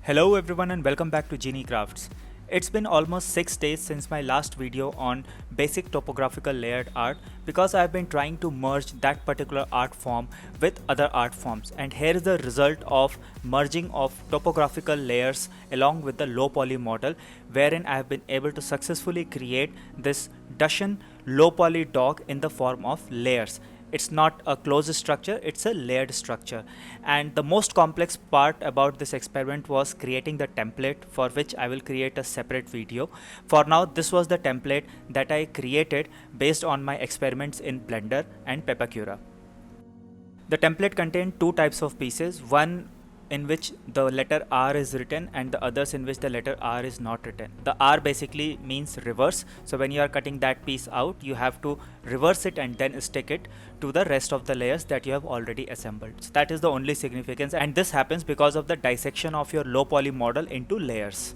Hello everyone and welcome back to Genie Crafts. It's been almost 6 days since my last video on basic topographical layered art because I've been trying to merge that particular art form with other art forms, and here is the result of merging of topographical layers along with the low poly model, wherein I have been able to successfully create this Dachshund low poly dog in the form of layers. It's not a closed structure, it's a layered structure. And the most complex part about this experiment was creating the template, for which I will create a separate video. For now, this was the template that I created based on my experiments in Blender and Pepakura. The template contained two types of pieces, one in which the letter R is written and the others in which the letter R is not written. The R basically means reverse, so when you are cutting that piece out, you have to reverse it and then stick it to the rest of the layers that you have already assembled. So that is the only significance, and this happens because of the dissection of your low poly model into layers.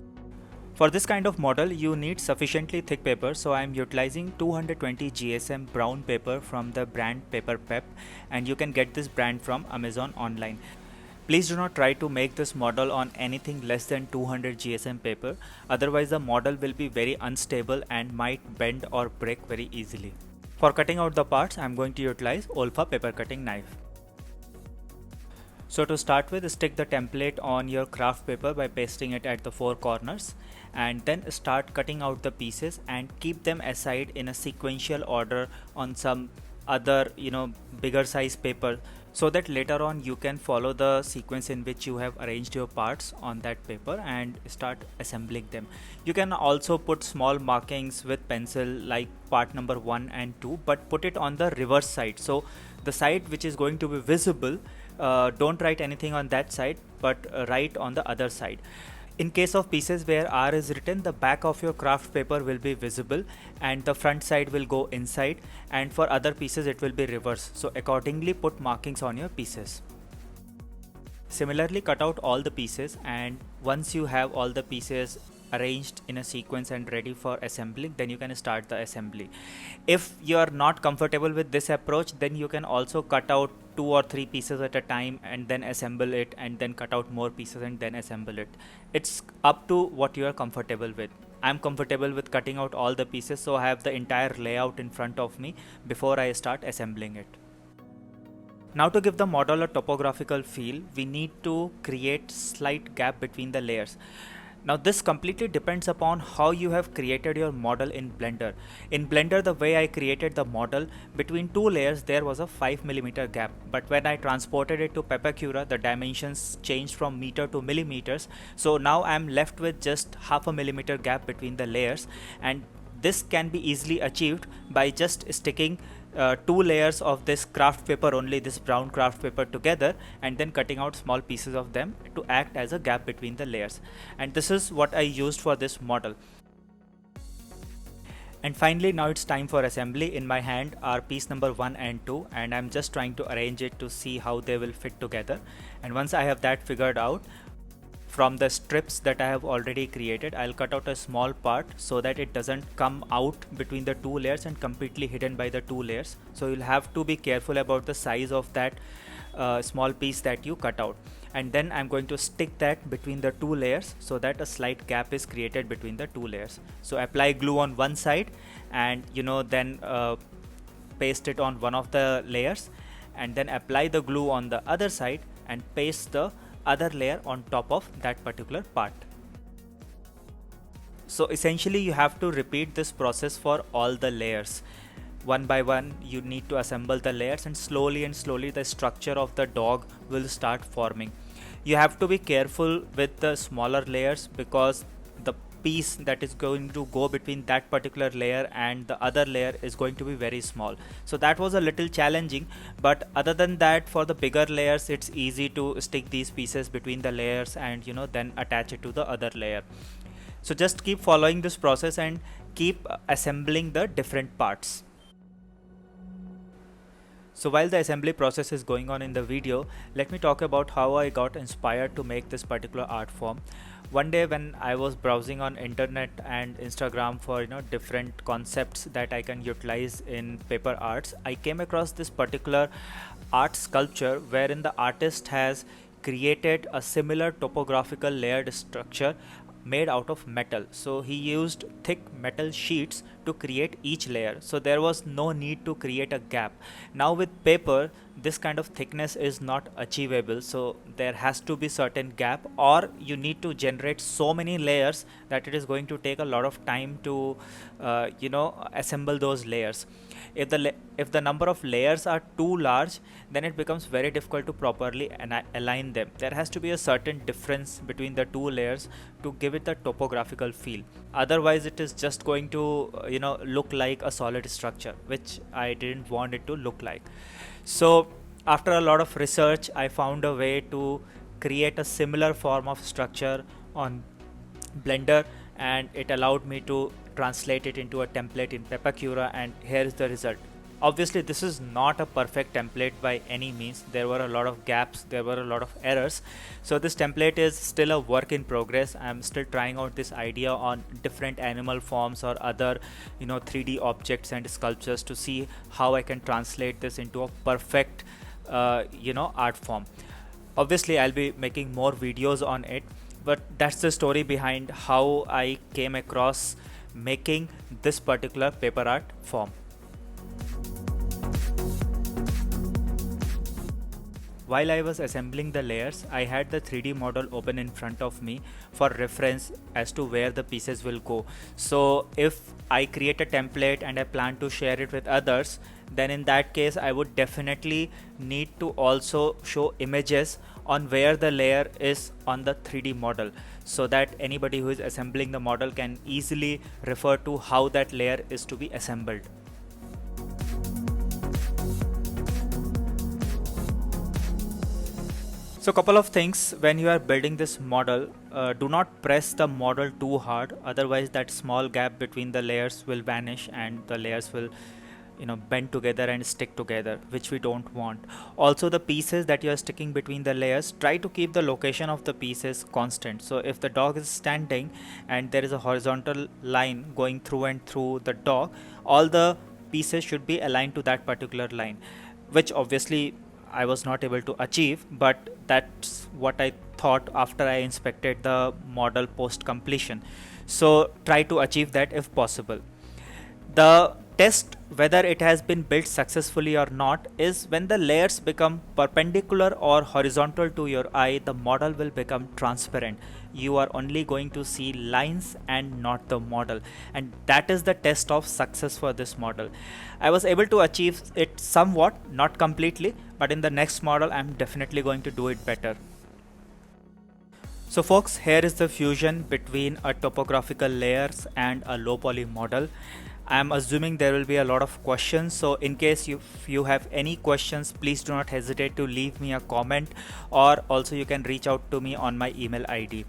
For this kind of model, you need sufficiently thick paper, so I am utilizing 220 GSM Brown paper from the brand Paper Pep, and you can get this brand from Amazon online. Please do not try to make this model on anything less than 200 GSM paper, otherwise the model will be very unstable and might bend or break very easily. For cutting out the parts, I am going to utilize OLFA paper cutting knife. So to start with, stick the template on your craft paper by pasting it at the four corners, and then start cutting out the pieces and keep them aside in a sequential order on some other bigger size paper, so that later on you can follow the sequence in which you have arranged your parts on that paper and start assembling them. You can also put small markings with pencil like part number 1 and 2, but put it on the reverse side, so the side which is going to be visible, don't write anything on that side, but write on the other side. In case of pieces where R is written, the back of your craft paper will be visible and the front side will go inside, and for other pieces it will be reverse, so accordingly put markings on your pieces. Similarly, cut out all the pieces, and once you have all the pieces arranged in a sequence and ready for assembling, then you can start the assembly. If you are not comfortable with this approach, then you can also cut out 2 or 3 pieces at a time and then assemble it, and then cut out more pieces and then assemble it. It's up to what you are comfortable with. I'm comfortable with cutting out all the pieces, so I have the entire layout in front of me before I start assembling it. Now, to give the model a topographical feel, we need to create slight gap between the layers. Now this completely depends upon how you have created your model in Blender. In Blender, the way I created the model, between two layers there was a 5mm gap, but when I transported it to Pepakura, the dimensions changed from meter to millimeters, so now I am left with just 0.5 millimeter gap between the layers, and this can be easily achieved by just sticking 2 layers of this craft paper, only this brown craft paper, together and then cutting out small pieces of them to act as a gap between the layers. And this is what I used for this model. And finally, now it's time for assembly. In my hand are piece number 1 and 2, and I'm just trying to arrange it to see how they will fit together. And once I have that figured out, from the strips that I have already created, I'll cut out a small part so that it doesn't come out between the 2 layers and completely hidden by the 2 layers. So you'll have to be careful about the size of that small piece that you cut out. And then I'm going to stick that between the 2 layers so that a slight gap is created between the 2 layers. So apply glue on one side and then paste it on one of the layers, and then apply the glue on the other side and paste the other layer on top of that particular part. So essentially you have to repeat this process for all the layers. One by one you need to assemble the layers, and slowly the structure of the dog will start forming. You have to be careful with the smaller layers because the piece that is going to go between that particular layer and the other layer is going to be very small. So that was a little challenging, but other than that, for the bigger layers it's easy to stick these pieces between the layers and then attach it to the other layer. So just keep following this process and keep assembling the different parts. So while the assembly process is going on in the video, let me talk about how I got inspired to make this particular art form. One day when I was browsing on internet and Instagram for different concepts that I can utilize in paper arts, I came across this particular art sculpture wherein the artist has created a similar topographical layered structure made out of metal. So he used thick metal sheets to create each layer, so there was no need to create a gap. Now with paper, this kind of thickness is not achievable, so there has to be certain gap, or you need to generate so many layers that it is going to take a lot of time to assemble those layers. If the number of layers are too large, then it becomes very difficult to properly align them. There has to be a certain difference between the two layers to give it the topographical feel. Otherwise it is just going to look like a solid structure, which I didn't want it to look like. So after a lot of research, I found a way to create a similar form of structure on Blender, and it allowed me to translate it into a template in Pepakura, and here is the result. Obviously this is not a perfect template by any means. There were a lot of gaps, there were a lot of errors, so this template is still a work in progress. I'm still trying out this idea on different animal forms or other 3D objects and sculptures to see how I can translate this into a perfect art form. Obviously I'll be making more videos on it, but that's the story behind how I came across making this particular paper art form. While I was assembling the layers, I had the 3D model open in front of me for reference as to where the pieces will go. So if I create a template and I plan to share it with others, then in that case I would definitely need to also show images on where the layer is on the 3D model, so that anybody who is assembling the model can easily refer to how that layer is to be assembled. So couple of things when you are building this model, do not press the model too hard, otherwise that small gap between the layers will vanish and the layers will bend together and stick together, which we don't want. Also the pieces that you are sticking between the layers, try to keep the location of the pieces constant. So if the dog is standing and there is a horizontal line going through and through the dog, all the pieces should be aligned to that particular line, which obviously I was not able to achieve, but that's what I thought after I inspected the model post completion. So try to achieve that if possible. The test whether it has been built successfully or not is when the layers become perpendicular or horizontal to your eye, the model will become transparent. You are only going to see lines and not the model, and that is the test of success for this model. I was able to achieve it somewhat, not completely, but in the next model I'm definitely going to do it better. So folks, here is the fusion between a topographical layers and a low poly model. I'm assuming there will be a lot of questions, so in case you have any questions, please do not hesitate to leave me a comment, or also you can reach out to me on my email ID.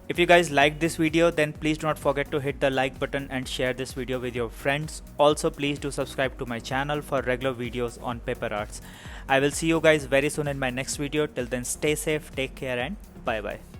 If you guys liked this video, then please do not forget to hit the like button and share this video with your friends. Also please do subscribe to my channel for regular videos on paper arts. I will see you guys very soon in my next video. Till then, stay safe, take care, and bye bye.